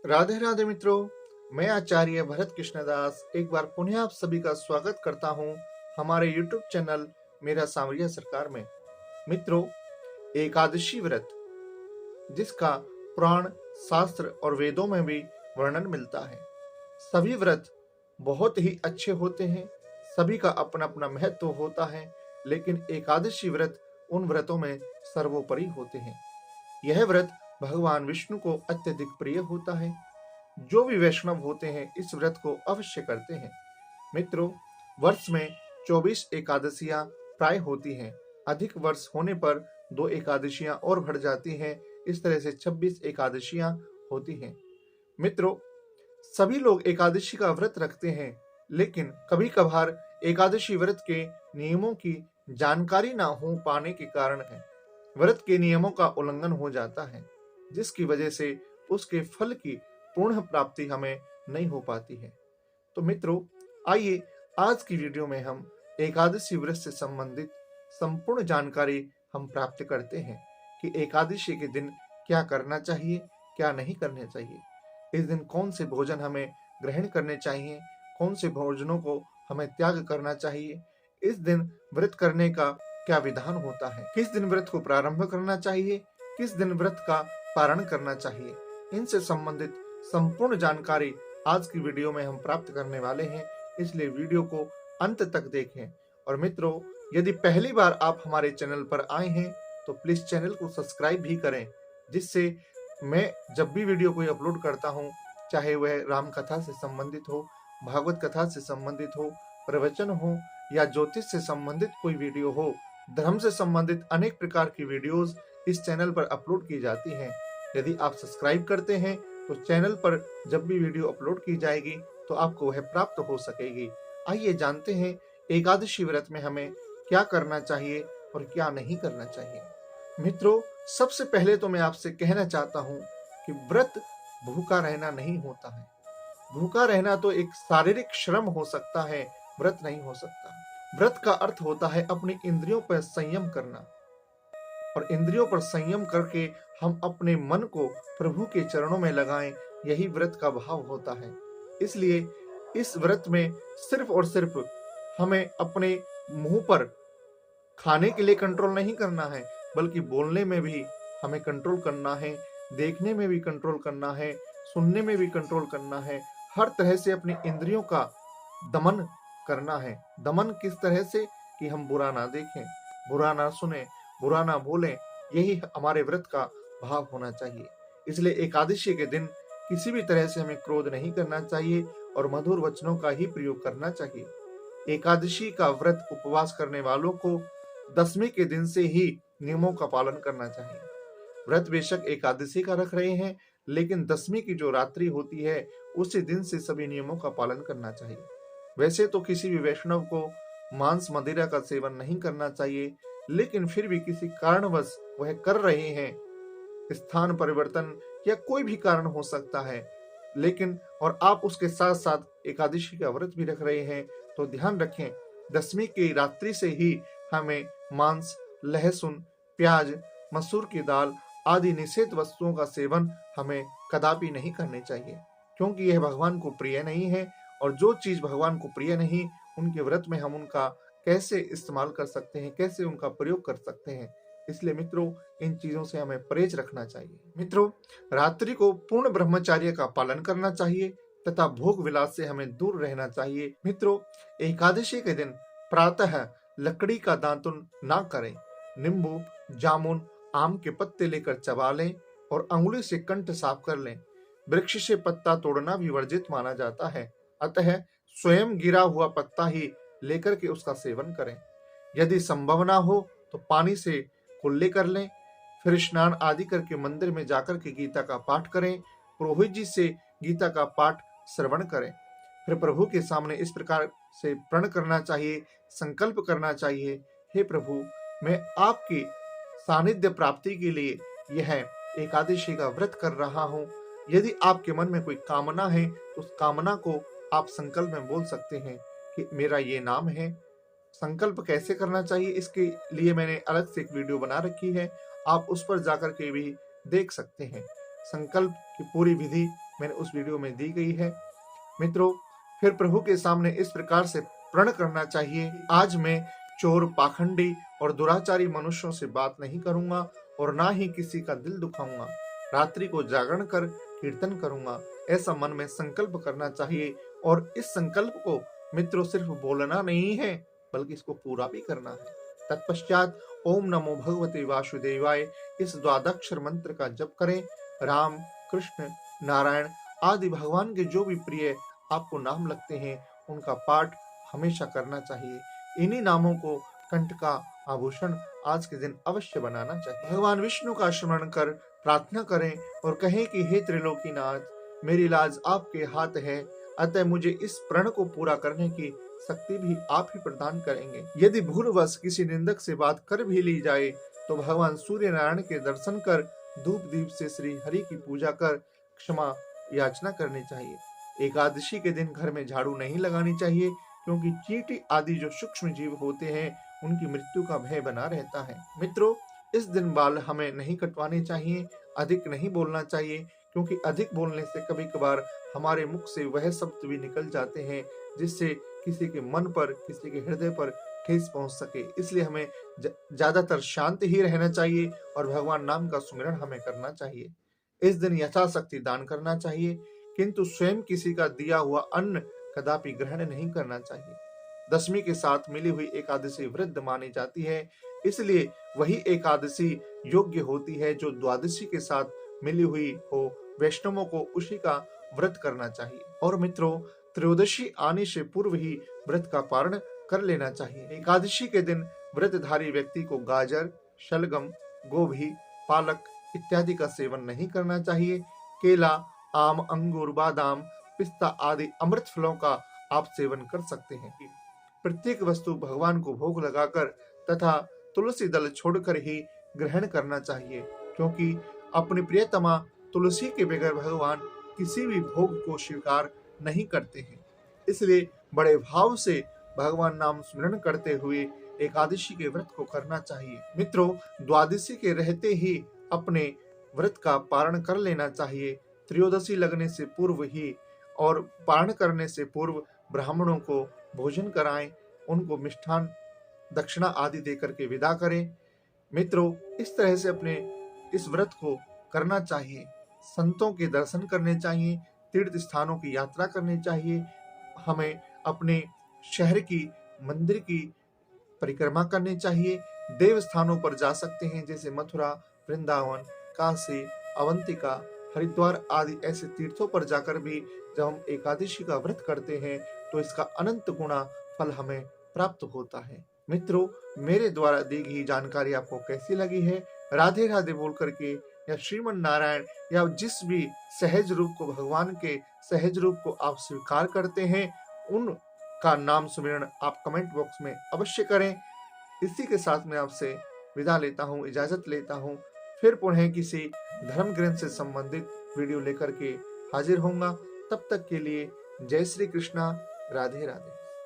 राधे राधे मित्रों, मैं आचार्य भरत कृष्णदास एक बार पुनः आप सभी का स्वागत करता हूं हमारे YouTube चैनल मेरा सांवरिया सरकार में। मित्रों, एकादशी व्रत जिसका पुराण, शास्त्र और वेदों में भी वर्णन मिलता है। सभी व्रत बहुत ही अच्छे होते हैं, सभी का अपना अपना महत्व होता है, लेकिन एकादशी व्रत उन व्रतों में सर्वोपरि होते हैं। यह व्रत भगवान विष्णु को अत्यधिक प्रिय होता है। जो भी वैष्णव होते हैं इस व्रत को अवश्य करते हैं। मित्रों, वर्ष में 24 एकादशियां प्राय होती हैं। अधिक वर्ष होने पर 2 एकादशियां और बढ़ जाती हैं। इस तरह से 26 एकादशियां होती हैं। मित्रों, सभी लोग एकादशी का व्रत रखते हैं, लेकिन कभी कभार एकादशी व्रत के नियमों की जानकारी ना हो पाने के कारण है व्रत के नियमों का उल्लंघन हो जाता है, जिसकी वजह से उसके फल की पूर्ण प्राप्ति हमें नहीं हो पाती है। तो मित्रों, आइए आज की वीडियो में हम एकादशी व्रत से संबंधित संपूर्ण जानकारी हम प्राप्त करते हैं कि एकादशी के दिन क्या करना चाहिए, क्या नहीं करना चाहिए। इस दिन कौन से भोजन हमें ग्रहण करने चाहिए, कौन से भोजनों को हमें त्याग करना चाहिए, इस दिन व्रत करने का क्या विधान होता है, किस दिन व्रत को प्रारंभ करना चाहिए, किस दिन व्रत का पारण करना चाहिए। इनसे संबंधित संपूर्ण जानकारी आज की वीडियो में हम प्राप्त करने वाले हैं, इसलिए वीडियो को अंत तक देखें। और मित्रों, यदि पहली बार आप हमारे चैनल पर आए हैं तो प्लीज चैनल को सब्सक्राइब भी करें, जिससे मैं जब भी वीडियो कोई अपलोड करता हूं, चाहे वह राम कथा से संबंधित हो, भागवत कथा से संबंधित हो, प्रवचन हो या ज्योतिष से संबंधित कोई वीडियो हो, धर्म से संबंधित अनेक प्रकार की वीडियोस इस चैनल पर अपलोड की जाती हैं। यदि आप सब्सक्राइब करते हैं तो चैनल पर जब भी वीडियो अपलोड की जाएगी तो आपको वह प्राप्त हो सकेगी। आइए जानते हैं एकादशी व्रत में हमें क्या करना चाहिए और क्या नहीं करना चाहिए। मित्रों, सबसे पहले तो मैं आपसे कहना चाहता हूं कि व्रत भूखा रहना नहीं होता है। भूखा रहना तो एक शारीरिक श्रम हो सकता है, व्रत नहीं हो सकता। व्रत का अर्थ होता है अपनी इंद्रियों पर संयम करना, और इंद्रियों पर संयम करके हम अपने मन को प्रभु के चरणों में लगाएं, यही व्रत का भाव होता है। इसलिए इस व्रत में सिर्फ और सिर्फ हमें अपने मुंह पर खाने के लिए कंट्रोल नहीं करना है, बल्कि बोलने में भी हमें कंट्रोल करना है, देखने में भी कंट्रोल करना है, सुनने में भी कंट्रोल करना है। हर तरह से अपनी इंद्रियों का दमन करना है। दमन किस तरह से कि हम बुरा ना देखें, बुरा ना सुने, बुरा ना बोलें, यही हमारे व्रत का भाव होना चाहिए। इसलिए एकादशी के दिन किसी भी तरह से हमें क्रोध नहीं करना चाहिए और मधुर वचनों का ही प्रयोग करना चाहिए। एकादशी का व्रत उपवास करने वालों को दसवीं के दिन से ही नियमों का पालन करना चाहिए। व्रत बेशक एकादशी का रख रहे हैं, लेकिन दसवीं की जो रात्रि होती है उसी दिन से सभी नियमों का पालन करना चाहिए। वैसे तो किसी भी वैष्णव को मांस मदिरा का सेवन नहीं करना चाहिए, लेकिन फिर भी किसी कारणवश वह कर रहे हैं, स्थान परिवर्तन या कोई भी कारण हो सकता है, लेकिन और आप उसके साथ साथ एकादशी का व्रत भी रख रहे हैं, तो ध्यान रखें दसवीं की रात्रि से ही हमें मांस, लहसुन, प्याज, मसूर की दाल आदि निषेध वस्तुओं का सेवन हमें कदापि नहीं करने चाहिए, क्योंकि यह भगवान को प्रिय नहीं है। और जो चीज भगवान को प्रिय नहीं, उनके व्रत में हम उनका कैसे इस्तेमाल कर सकते हैं, कैसे उनका प्रयोग कर सकते हैं। इसलिए मित्रों, इन चीजों से हमें परहेज रखना चाहिए। मित्रों, रात्रि को पूर्ण ब्रह्मचर्य का पालन करना चाहिए तथा भोग विलास से हमें दूर रहना चाहिए। मित्रों, एकादशी के दिन प्रातः लकड़ी का दातुन ना करें। नींबू, जामुन, आम के पत्ते लेकर चबा लें और अंगुली से कंठ साफ कर लें। वृक्ष से पत्ता तोड़ना भी वर्जित माना जाता है, अतः स्वयं गिरा हुआ पत्ता ही लेकर के उसका सेवन करें। यदि संभव ना हो तो पानी से कुल्ले कर लें, फिर स्नान आदि करके मंदिर में जाकर के गीता का पाठ करें। पुरोहित जी से गीता का पाठ श्रवण करें। फिर प्रभु के सामने इस प्रकार से प्रण करना चाहिए, संकल्प करना चाहिए, हे प्रभु, मैं आपकी सानिध्य प्राप्ति के लिए यह एकादशी का व्रत कर रहा हूँ। यदि आपके मन में कोई कामना है तो उस कामना को आप संकल्प में बोल सकते हैं कि मेरा ये नाम है। संकल्प कैसे करना चाहिए, इसके लिए मैंने अलग से एक वीडियो बना रखी है, आप उस पर जाकर के भी देख सकते हैं। संकल्प की पूरी विधि मैंने उस वीडियो में दी गई है। मित्रों, फिर प्रभु के सामने इस प्रकार से प्रण करना चाहिए, आज मैं चोर, पाखंडी और दुराचारी मनुष्यों से बात नहीं करूंगा और ना ही किसी का दिल दुखाऊंगा। रात्रि को जागरण कर कीर्तन करूंगा, ऐसा मन में संकल्प करना चाहिए। और इस संकल्प को मित्रों सिर्फ बोलना नहीं है, बल्कि इसको पूरा भी करना है। तत्पश्चात ओम नमो भगवते वासुदेवाय इस द्वादक्षर मंत्र का जप करें। राम, कृष्ण, नारायण आदि भगवान के जो भी प्रिय आपको नाम लगते हैं, उनका पाठ हमेशा करना चाहिए। इन्हीं नामों को कंठ का आभूषण आज के दिन अवश्य बनाना चाहिए। भगवान विष्णु का स्मरण कर प्रार्थना करें और कहें कि हे त्रिलोकीनाथ, मेरी लाज आपके हाथ है, अतः मुझे इस प्रण को पूरा करने की शक्ति भी आप ही प्रदान करेंगे। यदि भूलवश किसी निंदक से बात कर भी ली जाए तो भगवान सूर्य नारायण के दर्शन कर धूप दीप से श्री हरि की पूजा कर क्षमा याचना करनी चाहिए। एकादशी के दिन घर में झाड़ू नहीं लगानी चाहिए, क्योंकि चींटी आदि जो सूक्ष्म जीव होते हैं उनकी मृत्यु का भय बना रहता है। मित्रों, इस दिन बाल हमें नहीं कटवाने चाहिए, अधिक नहीं बोलना चाहिए, क्योंकि अधिक बोलने से कभी कभार हमारे मुख से वह शब्द भी निकल जाते हैं जिससे किसी के मन पर, किसी के हृदय पर ठेस पहुंच सके। इसलिए हमें ज्यादातर शांत ही रहना चाहिए और भगवान नाम का सुमिरन हमें करना चाहिए। इस दिन यथाशक्ति दान करना चाहिए, किंतु स्वयं किसी का दिया हुआ अन्न कदापि ग्रहण नहीं करना चाहिए। दशमी के साथ मिली हुई एकादशी वृद्ध मानी जाती है, इसलिए वही एकादशी योग्य होती है जो द्वादशी के साथ मिली हुई हो। वैष्णवों को उसी का व्रत करना चाहिए। और मित्रों, त्रयोदशी आने से पूर्व ही व्रत का पारण कर लेना चाहिए। एकादशी के दिन व्रतधारी व्यक्ति को गाजर, शलगम, गोभी, पालक इत्यादि का सेवन नहीं करना चाहिए। केला, आम, अंगूर, बादाम, पिस्ता आदि अमृत फलों का आप सेवन कर सकते हैं। प्रत्येक वस्तु भगवान को भोग लगाकर तथा तुलसी दल छोड़कर ही ग्रहण करना चाहिए, क्योंकि अपनी प्रियतमा तुलसी के बगैर भगवान किसी भी भोग को स्वीकार नहीं करते हैं। इसलिए बड़े भाव से भगवान नाम स्मरण करते हुए एकादशी के व्रत को करना चाहिए। मित्रों, द्वादशी के रहते ही अपने व्रत का पारण कर लेना चाहिए। त्रयोदशी लगने से पूर्व ही और पारण करने से पूर्व ब्राह्मणों को भोजन कराएं, उनको मिष्ठान, दक्षिणा आदि देकर के विदा करें। मित्रों, इस तरह से अपने इस व्रत को करना चाहिए। संतों के दर्शन करने चाहिए, तीर्थ स्थानों की यात्रा करनी चाहिए। हमें अपने शहर की, मंदिर की परिक्रमा करनी चाहिए। देव स्थानों पर जा सकते हैं, जैसे मथुरा, वृंदावन, काशी, अवंतिका, हरिद्वार आदि ऐसे तीर्थों पर जाकर भी जब हम एकादशी का व्रत करते हैं तो इसका अनंत गुना फल हमें प्राप्त होता है। मित्रों, मेरे द्वारा दी गई जानकारी आपको कैसी लगी है? राधे राधे बोल करके या श्रीमन नारायण या जिस भी सहज रूप को, भगवान के सहज रूप को आप स्वीकार करते हैं, उनका नाम सुमिरन आप कमेंट बॉक्स में अवश्य करें। इसी के साथ मैं आपसे विदा लेता हूँ, इजाजत लेता हूँ। फिर पुनः किसी धर्म ग्रंथ से संबंधित वीडियो लेकर के हाजिर होऊंगा। तब तक के लिए जय श्री कृष्णा, राधे राधे।